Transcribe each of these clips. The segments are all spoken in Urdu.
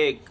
1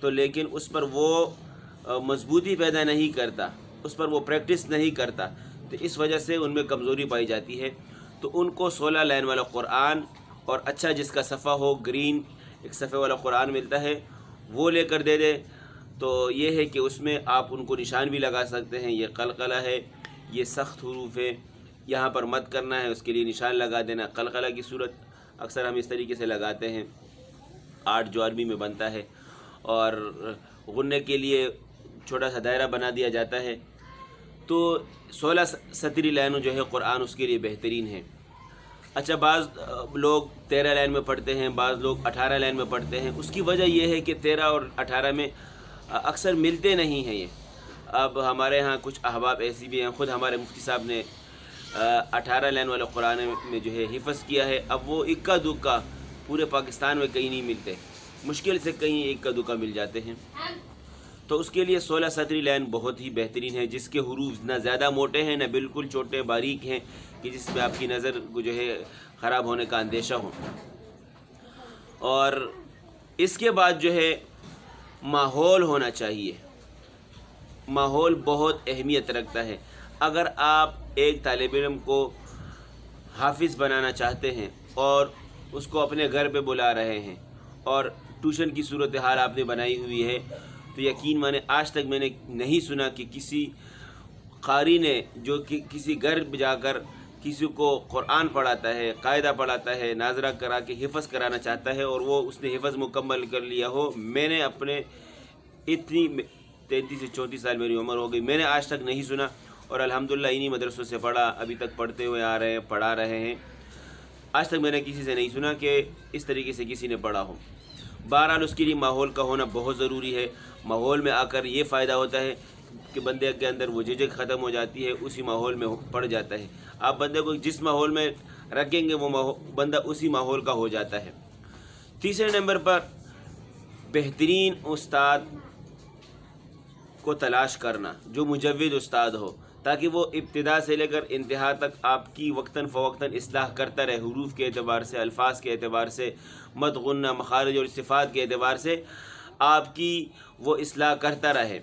تو لیکن اس پر وہ مضبوطی پیدا نہیں کرتا، اس پر وہ پریکٹس نہیں کرتا، تو اس وجہ سے ان میں کمزوری پائی جاتی ہے۔ تو ان کو 16 لائن والا قرآن اور اچھا جس کا صفحہ ہو، گرین ایک صفحے والا قرآن ملتا ہے، وہ لے کر دے دے، تو یہ ہے کہ اس میں آپ ان کو نشان بھی لگا سکتے ہیں، یہ قلقلہ ہے، یہ سخت حروف ہے، یہاں پر مت کرنا ہے، اس کے لیے نشان لگا دینا۔ قلقلہ کی صورت اکثر ہم اس طریقے سے لگاتے ہیں، 8 جو عربی میں بنتا ہے، اور غنّے کے لیے چھوٹا سا دائرہ بنا دیا جاتا ہے۔ تو 16 سطری لائنوں جو ہے قرآن اس کے لیے بہترین ہے۔ اچھا، بعض لوگ 13 لائن میں پڑھتے ہیں، بعض لوگ 18 لائن میں پڑھتے ہیں۔ اس کی وجہ یہ ہے کہ 13 اور 18 میں اکثر ملتے نہیں ہیں۔ یہ اب ہمارے ہاں کچھ احباب ایسی بھی ہیں، خود ہمارے مفتی صاحب نے 18 لائن والا قرآن میں جو ہے حفظ کیا ہے، اب وہ اکا دکا پورے پاکستان میں کہیں نہیں ملتے، مشکل سے کہیں اکا دکا مل جاتے ہیں۔ تو اس کے لیے 16 سطری لائن بہت ہی بہترین ہے، جس کے حروف نہ زیادہ موٹے ہیں نہ بالکل چھوٹے باریک ہیں کہ جس میں آپ کی نظر کو جو ہے خراب ہونے کا اندیشہ ہو۔ اور اس کے بعد جو ہے ماحول ہونا چاہیے، ماحول بہت اہمیت رکھتا ہے۔ اگر آپ ایک طالب علم کو حافظ بنانا چاہتے ہیں اور اس کو اپنے گھر پہ بلا رہے ہیں اور ٹیوشن کی صورتحال آپ نے بنائی ہوئی ہے، تو یقین مانے آج تک میں نے نہیں سنا کہ کسی قاری نے جو کہ کسی گھر جا کر کسی کو قرآن پڑھاتا ہے، قاعدہ پڑھاتا ہے، ناظرہ کرا کے حفظ کرانا چاہتا ہے اور وہ اس نے حفظ مکمل کر لیا ہو۔ میں نے اپنے اتنی 33 سے 34 سال میری عمر ہو گئی، میں نے آج تک نہیں سنا، اور الحمدللہ انہی مدرسوں سے پڑھا، ابھی تک پڑھتے ہوئے آ رہے ہیں، پڑھا رہے ہیں۔ آج تک میں نے کسی سے نہیں سنا کہ اس طریقے سے کسی نے پڑھا ہو۔ بہرحال اس کے لیے ماحول کا ہونا بہت ضروری ہے۔ ماحول میں آ کر یہ فائدہ ہوتا ہے کہ بندے کے اندر وہ جھجک ختم ہو جاتی ہے، اسی ماحول میں پڑ جاتا ہے۔ آپ بندے کو جس ماحول میں رکھیں گے وہ بندہ اسی ماحول کا ہو جاتا ہے۔ تیسرے نمبر پر بہترین استاد کو تلاش کرنا جو مجود استاد ہو، تاکہ وہ ابتدا سے لے کر انتہا تک آپ کی وقتاً فوقتاً اصلاح کرتا رہے، حروف کے اعتبار سے، الفاظ کے اعتبار سے، مد غنہ، مخارج اور صفات کے اعتبار سے آپ کی وہ اصلاح کرتا رہے،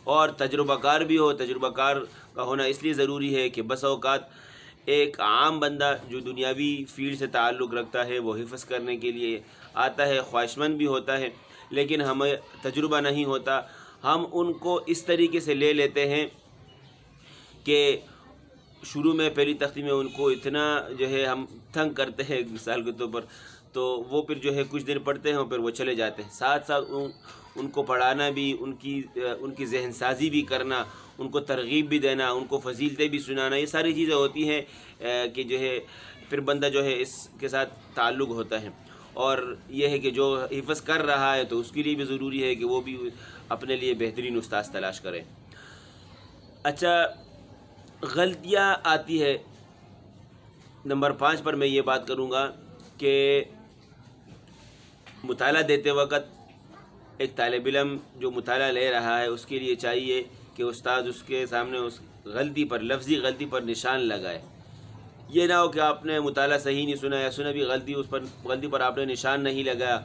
اور تجربہ کار بھی ہو۔ تجربہ کار کا ہونا اس لیے ضروری ہے کہ بس اوقات ایک عام بندہ جو دنیاوی فیلڈ سے تعلق رکھتا ہے وہ حفظ کرنے کے لیے آتا ہے، خواہشمند بھی ہوتا ہے، لیکن ہمیں تجربہ نہیں ہوتا۔ ہم ان کو اس طریقے سے لے لیتے ہیں کہ شروع میں پہلی تختی میں ان کو اتنا جو ہے ہم تنگ کرتے ہیں مثال کے طور پر، تو وہ پھر جو ہے کچھ دن پڑھتے ہیں اور پھر وہ چلے جاتے ہیں۔ ساتھ ساتھ ان کو پڑھانا بھی، ان کی ذہن سازی بھی کرنا، ان کو ترغیب بھی دینا، ان کو فضیلتیں بھی سنانا، یہ ساری چیزیں ہوتی ہیں کہ جو ہے پھر بندہ جو ہے اس کے ساتھ تعلق ہوتا ہے۔ اور یہ ہے کہ جو حفظ کر رہا ہے تو اس کے لیے بھی ضروری ہے کہ وہ بھی اپنے لیے بہترین استاد تلاش کرے۔ اچھا، غلطیاں آتی ہے، نمبر 5 پر میں یہ بات کروں گا کہ مطالعہ دیتے وقت ایک طالب علم جو مطالعہ لے رہا ہے اس کے لیے چاہیے کہ استاد اس کے سامنے اس غلطی پر، لفظی غلطی پر نشان لگائے۔ یہ نہ ہو کہ آپ نے مطالعہ صحیح نہیں سنا یا سنا بھی غلطی، اس پر غلطی پر آپ نے نشان نہیں لگایا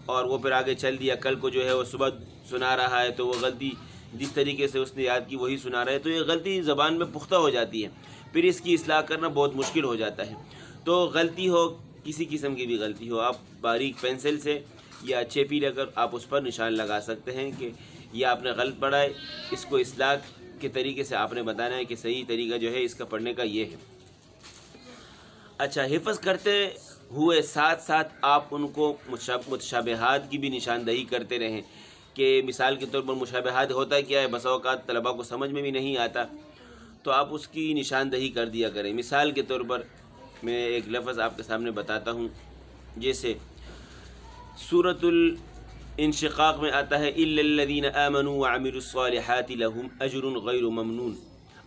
اور وہ پھر آگے چل دیا، کل کو جو ہے وہ صبح سنا رہا ہے تو وہ غلطی جس طریقے سے اس نے یاد کی وہی سنا رہا ہے، تو یہ غلطی زبان میں پختہ ہو جاتی ہے، پھر اس کی اصلاح کرنا بہت مشکل ہو جاتا ہے۔ تو غلطی ہو، کسی قسم کی بھی غلطی ہو، آپ باریک پینسل سے یا چیپی لے کر آپ اس پر نشان لگا سکتے ہیں کہ یہ آپ نے غلط پڑھا ہے، اس کو اصلاح کے طریقے سے آپ نے بتانا ہے کہ صحیح طریقہ جو ہے اس کا پڑھنے کا یہ ہے۔ اچھا، حفظ کرتے ہوئے ساتھ ساتھ آپ ان کو متشابہات کی بھی نشاندہی کرتے رہیں کہ مثال کے طور پر مشابہات ہوتا کیا ہے، بسا اوقات طلباء کو سمجھ میں بھی نہیں آتا، تو آپ اس کی نشاندہی کر دیا کریں۔ مثال کے طور پر میں ایک لفظ آپ کے سامنے بتاتا ہوں، جیسے سورۃ الانشقاق میں آتا ہے اِلَّا الَّذِينَ آمَنُوا وَعَمِلُوا الصَّالِحَاتِ لَهُمْ أَجْرٌ غَيْرُ مَمْنُونٍ۔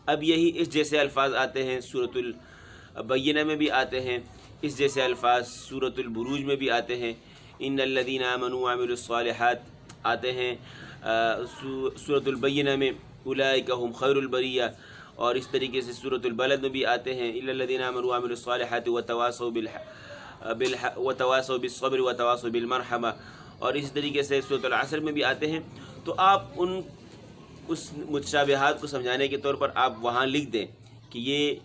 اب یہی اس جیسے الفاظ آتے ہیں سورۃ البینہ میں بھی آتے ہیں، اس جیسے الفاظ سورۃ البروج میں بھی آتے ہیں، ان الذین آمنوا وعملوا الصالحات آتے ہیں سورۃ البینہ میں، اولئک هم خیر البریہ، اور اس طریقے سے سورۃ البلد میں بھی آتے ہیں الا الذین آمنوا وعملوا الصالحات وتواصوا بالصبر وتواصوا بالمرحمہ، اور اسی طریقے سے سورۃ العصر میں بھی آتے ہیں، تو آپ اس متشابہات کو سمجھانے کے طور پر آپ وہاں لکھ دیں کہ یہ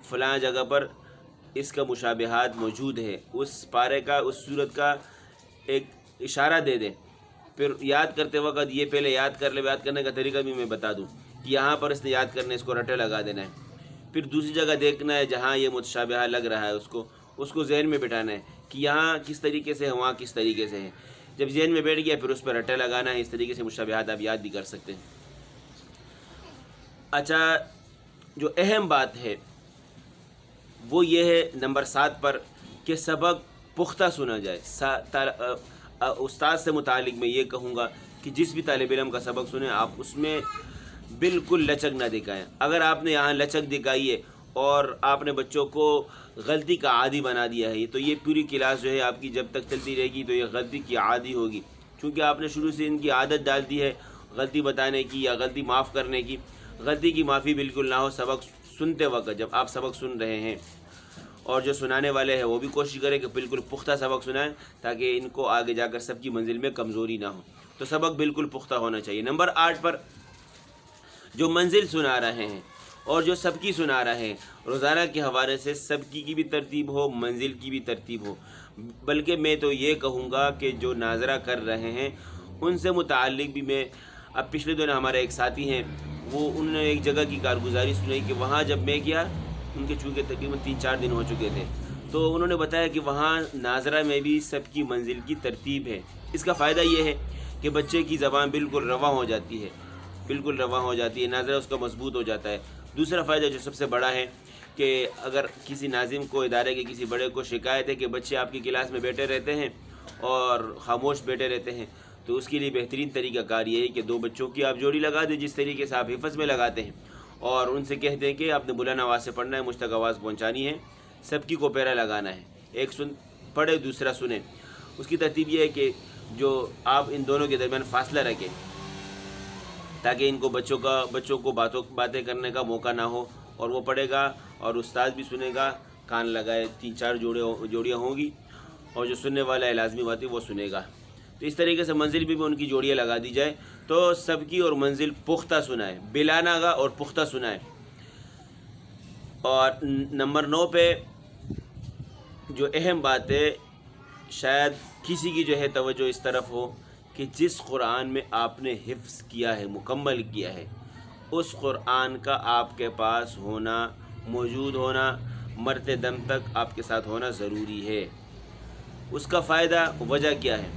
فلاں جگہ پر اس کا مشابہات موجود ہے، اس پارے کا، اس سورت کا ایک اشارہ دے دیں. پھر یاد کرتے وقت یہ پہلے یاد کر لے. یاد کرنے کا طریقہ بھی میں بتا دوں کہ یہاں پر اس نے یاد کرنے، اس کو رٹے لگا دینا ہے. پھر دوسری جگہ دیکھنا ہے جہاں یہ متشابہہ لگ رہا ہے، اس کو ذہن میں بٹھانا ہے کہ یہاں کس طریقے سے ہے، وہاں کس طریقے سے ہے. جب ذہن میں بیٹھ گیا پھر اس پر رٹے لگانا ہے. اس طریقے سے مشابہات آپ یاد بھی کر سکتے ہیں. اچھا، جو اہم بات ہے وہ یہ ہے نمبر 7 پر کہ سبق پختہ سنا جائے. استاد سے متعلق میں یہ کہوں گا کہ جس بھی طالب علم کا سبق سنیں آپ اس میں بالکل لچک نہ دکھائیں. اگر آپ نے یہاں لچک دکھائی ہے اور آپ نے بچوں کو غلطی کا عادی بنا دیا ہے تو یہ پوری کلاس جو ہے آپ کی جب تک چلتی رہے گی تو یہ غلطی کی عادی ہوگی، کیونکہ آپ نے شروع سے ان کی عادت ڈال دی ہے غلطی بتانے کی یا غلطی معاف کرنے کی. غلطی کی معافی بالکل نہ ہو. سبق سنتے وقت جب آپ سبق سن رہے ہیں اور جو سنانے والے ہیں وہ بھی کوشش کریں کہ بالکل پختہ سبق سنائیں تاکہ ان کو آگے جا کر سب کی منزل میں کمزوری نہ ہو. تو سبق بالکل پختہ ہونا چاہیے. نمبر 8 پر جو منزل سنا رہے ہیں اور جو سب کی سنا رہے ہیں، روزانہ کے حوالے سے سب کی بھی ترتیب ہو، منزل کی بھی ترتیب ہو. بلکہ میں تو یہ کہوں گا کہ جو ناظرہ کر رہے ہیں ان سے متعلق بھی میں اب پچھلے دنوں ہمارے ایک ساتھی ہیں انہوں نے ایک جگہ کی کارگزاری سنائی کہ وہاں جب میں گیا، ان کے چونکہ تقریباً 3-4 دن ہو چکے تھے، تو انہوں نے بتایا کہ وہاں ناظرہ میں بھی سب کی منزل کی ترتیب ہے. اس کا فائدہ یہ ہے کہ بچے کی زبان بالکل رواں ہو جاتی ہے، بالکل رواں ہو جاتی ہے، ناظرہ اس کا مضبوط ہو جاتا ہے. دوسرا فائدہ جو سب سے بڑا ہے کہ اگر کسی ناظم کو، ادارے کے کسی بڑے کو شکایت ہے کہ بچے آپ کی کلاس میں بیٹھے رہتے ہیں اور خاموش بیٹھے رہتے ہیں، تو اس کے لیے بہترین طریقہ کار یہ ہے کہ 2 بچوں کی آپ جوڑی لگا دیں جس طریقے سے آپ حفظ میں لگاتے ہیں، اور ان سے کہہ دیں کہ آپ نے بلند آواز سے پڑھنا ہے، مجھ تک آواز پہنچانی ہے، سب کی کو پیرا لگانا ہے. ایک پڑھے دوسرا سنے. اس کی ترتیب یہ ہے کہ جو آپ ان دونوں کے درمیان فاصلہ رکھیں تاکہ ان کو بچوں کو باتیں کرنے کا موقع نہ ہو، اور وہ پڑھے گا اور استاد بھی سنے گا، کان لگائے 3-4 جوڑیاں ہوں گی، اور جو سننے والا ہے لازمی بات ہے وہ سنے گا. تو اس طریقے سے منزل بھی ان کی جوڑیاں لگا دی جائے تو سب کی اور منزل پختہ سنائے، بلا ناغہ اور پختہ سنائے. اور نمبر 9 پہ جو اہم بات ہے، شاید کسی کی جو ہے توجہ اس طرف ہو کہ جس قرآن میں آپ نے حفظ کیا ہے، مکمل کیا ہے، اس قرآن کا آپ کے پاس ہونا، موجود ہونا، مرتے دم تک آپ کے ساتھ ہونا ضروری ہے. اس کا فائدہ، وجہ کیا ہے؟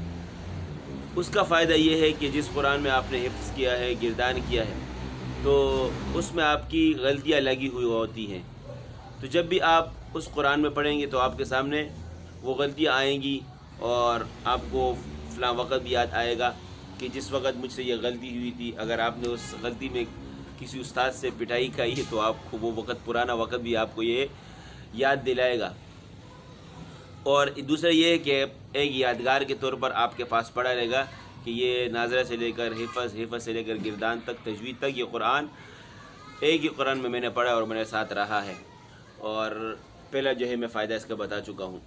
اس کا فائدہ یہ ہے کہ جس قرآن میں آپ نے حفظ کیا ہے، گردان کیا ہے، تو اس میں آپ کی غلطیاں لگی ہوئی ہوتی ہیں. تو جب بھی آپ اس قرآن میں پڑھیں گے تو آپ کے سامنے وہ غلطیاں آئیں گی، اور آپ کو فلاں وقت بھی یاد آئے گا کہ جس وقت مجھ سے یہ غلطی ہوئی تھی. اگر آپ نے اس غلطی میں کسی استاد سے پٹائی کھائی ہے تو آپ کو وہ وقت، پرانا وقت بھی آپ کو یہ یاد دلائے گا. اور دوسرا یہ ہے کہ ایک یادگار کے طور پر آپ کے پاس پڑا رہے گا کہ یہ ناظرہ سے لے کر حفظ سے لے کر گردان تک، تجوید تک، یہ قرآن ایک ہی قرآن میں نے پڑھا اور میرے ساتھ رہا ہے. اور پہلا جو ہے میں فائدہ اس کا بتا چکا ہوں.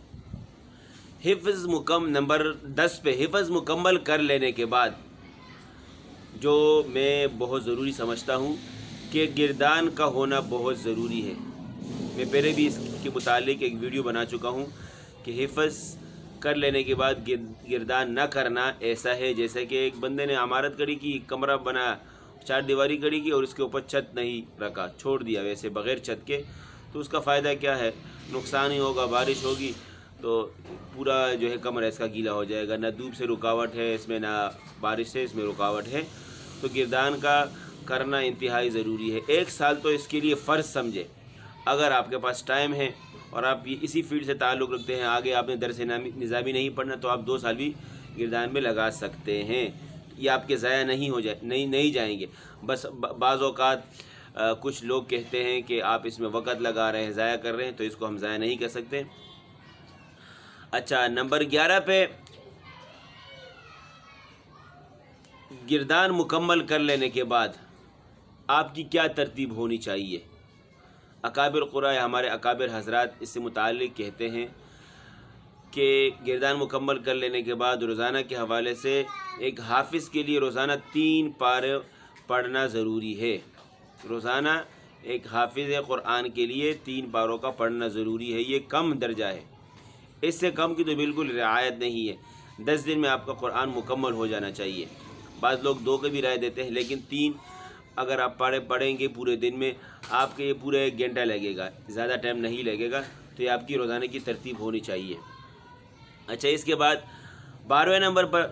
حفظ نمبر 10 پہ حفظ مکمل کر لینے کے بعد جو میں بہت ضروری سمجھتا ہوں کہ گردان کا ہونا بہت ضروری ہے. میں پہلے بھی اس کے متعلق ایک ویڈیو بنا چکا ہوں کہ حفظ کر لینے کے بعد گردان نہ کرنا ایسا ہے جیسے کہ ایک بندے نے عمارت کھڑی کی، کمرہ بنا، 4 دیواری کھڑی کی اور اس کے اوپر چھت نہیں رکھا، چھوڑ دیا ویسے بغیر چھت کے. تو اس کا فائدہ کیا ہے؟ نقصان ہی ہوگا. بارش ہوگی تو پورا جو ہے کمرہ اس کا گیلا ہو جائے گا. نہ دھوپ سے رکاوٹ ہے اس میں، نہ بارش سے اس میں رکاوٹ ہے. تو گردان کا کرنا انتہائی ضروری ہے. 1 سال تو اس کے لیے فرض سمجھے. اگر آپ کے پاس ٹائم ہے اور آپ اسی فیلڈ سے تعلق رکھتے ہیں، آگے آپ نے درس نظامی نہیں پڑھنا، تو آپ 2 سال بھی گردان میں لگا سکتے ہیں. یہ آپ کے ضائع نہیں جائیں گے. بس بعض اوقات کچھ لوگ کہتے ہیں کہ آپ اس میں وقت لگا رہے ہیں، ضائع کر رہے ہیں، تو اس کو ہم ضائع نہیں کر سکتے. اچھا، نمبر 11 پہ گردان مکمل کر لینے کے بعد آپ کی کیا ترتیب ہونی چاہیے؟ اکابر قرآ، ہمارے اکابر حضرات اس سے متعلق کہتے ہیں کہ گردان مکمل کر لینے کے بعد روزانہ کے حوالے سے ایک حافظ کے لیے روزانہ 3 پارے پڑھنا ضروری ہے۔ روزانہ ایک حافظ قرآن کے لیے 3 پاروں کا پڑھنا ضروری ہے، یہ کم درجہ ہے، اس سے کم کی تو بالکل رعایت نہیں ہے۔ 10 دن میں آپ کا قرآن مکمل ہو جانا چاہیے۔ بعض لوگ 2 کے بھی رائے دیتے ہیں، لیکن 3 اگر آپ پڑھیں گے پورے دن میں، آپ کے یہ پورے 1 گھنٹہ لگے گا، زیادہ ٹائم نہیں لگے گا، تو یہ آپ کی روزانہ کی ترتیب ہونی چاہیے۔ اچھا، اس کے بعد 12ویں نمبر پر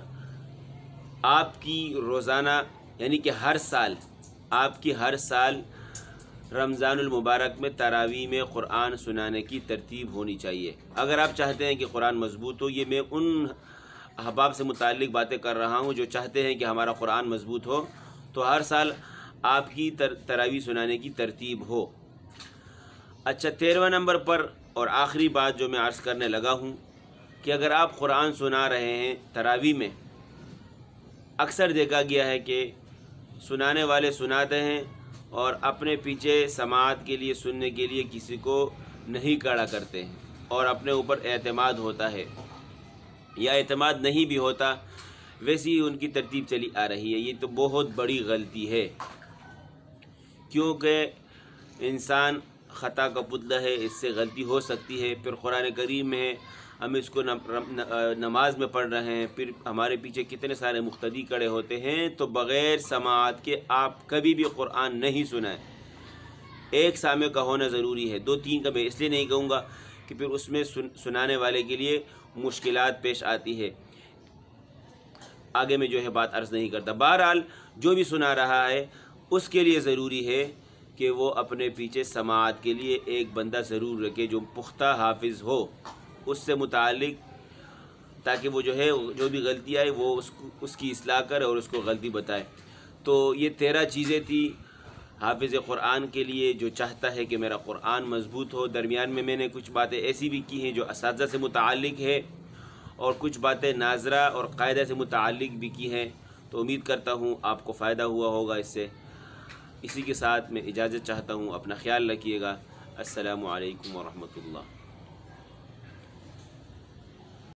آپ کی روزانہ یعنی کہ ہر سال رمضان المبارک میں تراویح میں قرآن سنانے کی ترتیب ہونی چاہیے۔ اگر آپ چاہتے ہیں کہ قرآن مضبوط ہو، یہ میں ان احباب سے متعلق باتیں کر رہا ہوں جو چاہتے ہیں کہ ہمارا قرآن مضبوط ہو، تو ہر سال آپ کی تراویح سنانے کی ترتیب ہو۔ اچھا، 13واں نمبر پر اور آخری بات جو میں عرض کرنے لگا ہوں کہ اگر آپ قرآن سنا رہے ہیں تراویح میں، اکثر دیکھا گیا ہے کہ سنانے والے سناتے ہیں اور اپنے پیچھے سماعت کے لیے سننے کے لیے کسی کو نہیں کھڑا کرتے ہیں، اور اپنے اوپر اعتماد ہوتا ہے یا اعتماد نہیں بھی ہوتا، ویسی ہی ان کی ترتیب چلی آ رہی ہے۔ یہ تو بہت بڑی غلطی ہے، کیونکہ انسان خطا کا پتلا ہے، اس سے غلطی ہو سکتی ہے۔ پھر قرآن کریم میں ہے، ہم اس کو نماز میں پڑھ رہے ہیں، پھر ہمارے پیچھے کتنے سارے مقتدی کھڑے ہوتے ہیں، تو بغیر سماعت کے آپ کبھی بھی قرآن نہیں سنائیں۔ ایک سامع کا ہونا ضروری ہے، 2-3 کا میں اس لیے نہیں کہوں گا کہ پھر اس میں سنانے والے کے لیے مشکلات پیش آتی ہے، آگے میں جو ہے بات عرض نہیں کرتا۔ بہرحال جو بھی سنا رہا ہے اس کے لیے ضروری ہے کہ وہ اپنے پیچھے سماعت کے لیے ایک بندہ ضرور رکھے جو پختہ حافظ ہو اس سے متعلق، تاکہ وہ جو ہے جو بھی غلطی آئے وہ اس کی اصلاح کرے اور اس کو غلطی بتائے۔ تو یہ 13 چیزیں تھی حافظ قرآن کے لیے جو چاہتا ہے کہ میرا قرآن مضبوط ہو۔ درمیان میں نے کچھ باتیں ایسی بھی کی ہیں جو اساتذہ سے متعلق ہے، اور کچھ باتیں ناظرہ اور قاعدہ سے متعلق بھی کی ہیں، تو امید کرتا ہوں آپ کو فائدہ ہوا ہوگا اس سے۔ اسی کے ساتھ میں اجازت چاہتا ہوں، اپنا خیال رکھیے گا۔ السلام علیکم ورحمۃ اللہ۔